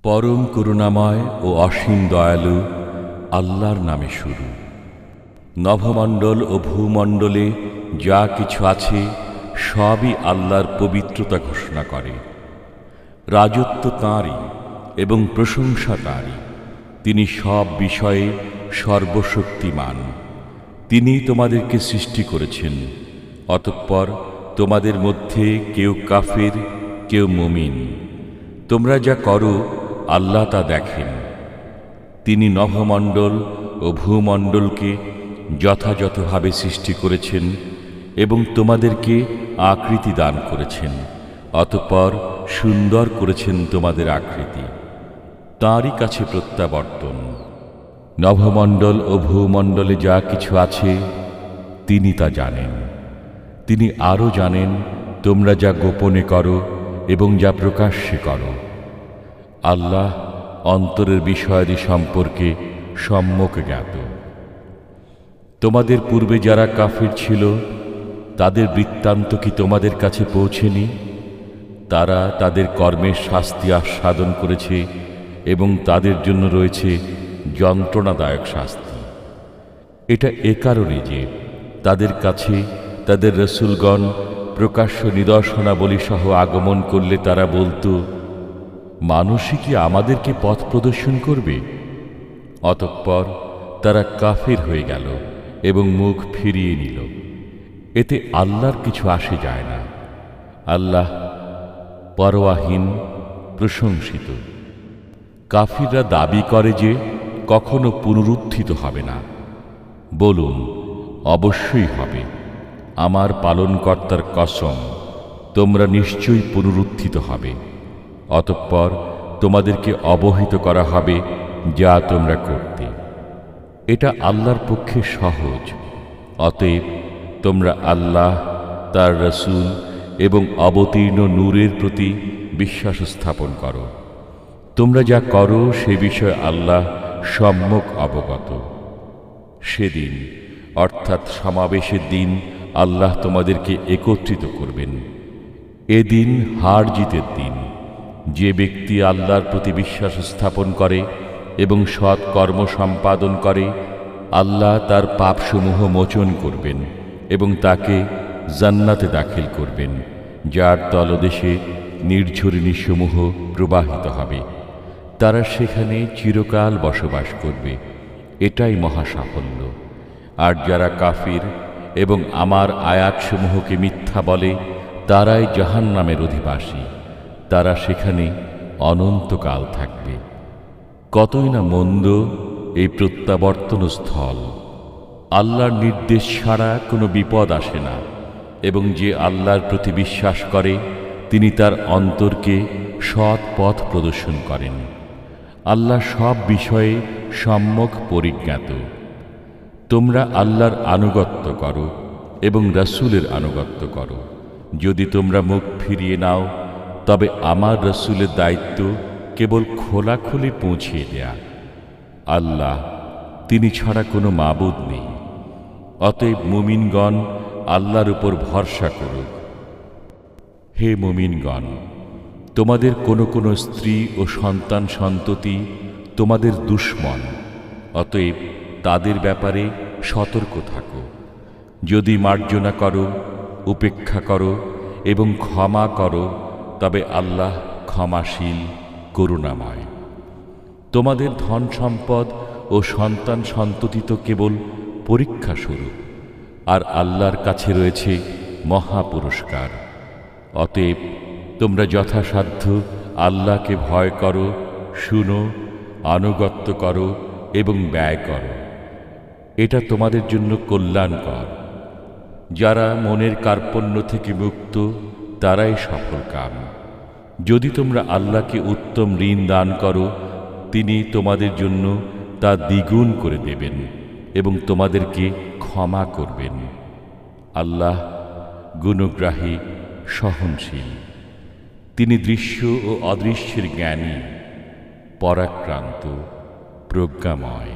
পরম করুণাময় ও অসীম দয়ালু আল্লাহর নামে শুরু। নভমণ্ডল ও ভূমণ্ডলে যা কিছু আছে সবই আল্লাহর পবিত্রতা ঘোষণা করে। রাজত্ব তাঁরই এবং প্রশংসা তাঁরই। তিনি সব বিষয়ে সর্বশক্তিমান। তিনি তোমাদেরকে সৃষ্টি করেছেন, অতঃপর তোমাদের মধ্যে কেউ কাফির, কেউ মুমিন। তোমরা যা করো আল্লাহ তা দেখেন। তিনি নভমণ্ডল ও ভূমণ্ডলকে যথাযথভাবে সৃষ্টি করেছেন এবং তোমাদেরকে আকৃতি দান করেছেন, অতঃপর সুন্দর করেছেন তোমাদের আকৃতি। তাঁরই কাছে প্রত্যাবর্তন। নভমণ্ডল ও ভূমণ্ডলে যা কিছু আছে তিনি তা জানেন। তিনি আরও জানেন তোমরা যা গোপনে করো এবং যা প্রকাশ্যে করো। আল্লাহ অন্তরের বিষয়াদি সম্পর্কে সম্যক জ্ঞাত। তোমাদের পূর্বে যারা কাফির ছিল তাদের বৃত্তান্ত কি তোমাদের কাছে পৌঁছেনি? তারা তাদের কর্মের শাস্তি আস্বাদন করেছে এবং তাদের জন্য রয়েছে যন্ত্রণাদায়ক শাস্তি। এটা এ কারণে যে তাদের কাছে তাদের রসুলগণ প্রকাশ্য নিদর্শনাবলী সহ আগমন করলে তারা বলতো, মানুষই কি আমাদেরকে পথ প্রদর্শন করবে? অতঃপর তারা কাফির হয়ে গেল এবং মুখ ফিরিয়ে নিল। এতে আল্লাহর কিছু আসে যায় না। আল্লাহ পরোয়াহীন, প্রশংসিত। কাফিররা দাবি করে যে কখনো পুনরুত্থিত হবে না। বলুন, অবশ্যই হবে। আমার পালনকর্তার কসম, তোমরা নিশ্চয়ই পুনরুত্থিত হবে। অতঃপর তোমাদেরকে অবহিত করা হবে যা তোমরা করতে। এটা আল্লাহর পক্ষে সহজ। অতএব তোমরা আল্লাহ, তার রসূল এবং অবতীর্ণ নূরের প্রতি বিশ্বাস স্থাপন করো। তোমরা যা করো সে বিষয়ে আল্লাহ সম্যক অবগত। সেদিন অর্থাৎ সমাবেশের দিন আল্লাহ তোমাদেরকে একত্রিত করবেন। এদিন হার জিতের দিন। যে ব্যক্তি আল্লাহর প্রতি বিশ্বাস স্থাপন করে এবং সৎ কর্ম সম্পাদন করে, আল্লাহ তার পাপসমূহ মোচন করবেন এবং তাকে জান্নাতে দাখিল করবেন, যার তলদেশে নির্ঝরিণীসমূহ প্রবাহিত হবে। তারা সেখানে চিরকাল বসবাস করবে। এটাই মহা সাফল্য। আর যারা কাফির এবং আমার আয়াতসমূহকে মিথ্যা বলে, তারাই জাহান্নামের অধিবাসী। তারা সেখানে অনন্তকাল থাকবে। কতই না মন্দ এই প্রত্যাবর্তন স্থল। আল্লাহর নির্দেশ ছাড়া কোনো বিপদ আসে না এবং যে আল্লাহর প্রতি বিশ্বাস করে তিনি তার অন্তরকে সৎ পথ প্রদর্শন করেন। আল্লাহ সব বিষয়ে সম্যক পরিজ্ঞাত। তোমরা আল্লাহর আনুগত্য করো এবং রাসূলের আনুগত্য করো। যদি তোমরা মুখ ফিরিয়ে নাও তবে আমার রাসূলের দায়িত্ব কেবল খোলাখুলি পৌঁছিয়ে দেয়া। আল্লাহ, তিনি ছাড়া কোনো মাবুদ নেই। অতএব মুমিনগণ আল্লাহর উপর ভরসা করুক। হে মুমিনগণ, তোমাদের কোনো স্ত্রী ও সন্তান সন্ততি তোমাদের দুশমন। অতএব তাদের ব্যাপারে সতর্ক থাকো। যদি মার্জনা করো, উপেক্ষা করো এবং ক্ষমা করো, তবে আল্লাহ ক্ষমাশীল, করুণাময়। তোমাদের ধন সম্পদ ও সন্তান সন্ততি তো কেবল পরীক্ষা স্বরূপ, আর আল্লাহর কাছে রয়েছে মহা পুরস্কার। অতএব তোমরা যথাসাধ্য আল্লাহকে ভয় করো, শুনো, আনুগত্য করো এবং ব্যয় করো। এটা তোমাদের জন্য কল্যাণকর। যারা মনের কার্পণ্য থেকে মুক্ত তারাই সফল কাম। যদি তোমরা আল্লাহকে উত্তম ঋণ দান করো, তিনি তোমাদের জন্য তা দ্বিগুণ করে দেবেন এবং তোমাদেরকে ক্ষমা করবেন। আল্লাহ গুণগ্রাহী, সহনশীল। তিনি দৃশ্য ও অদৃশ্যের জ্ঞানী, পরাক্রান্ত, প্রজ্ঞাময়।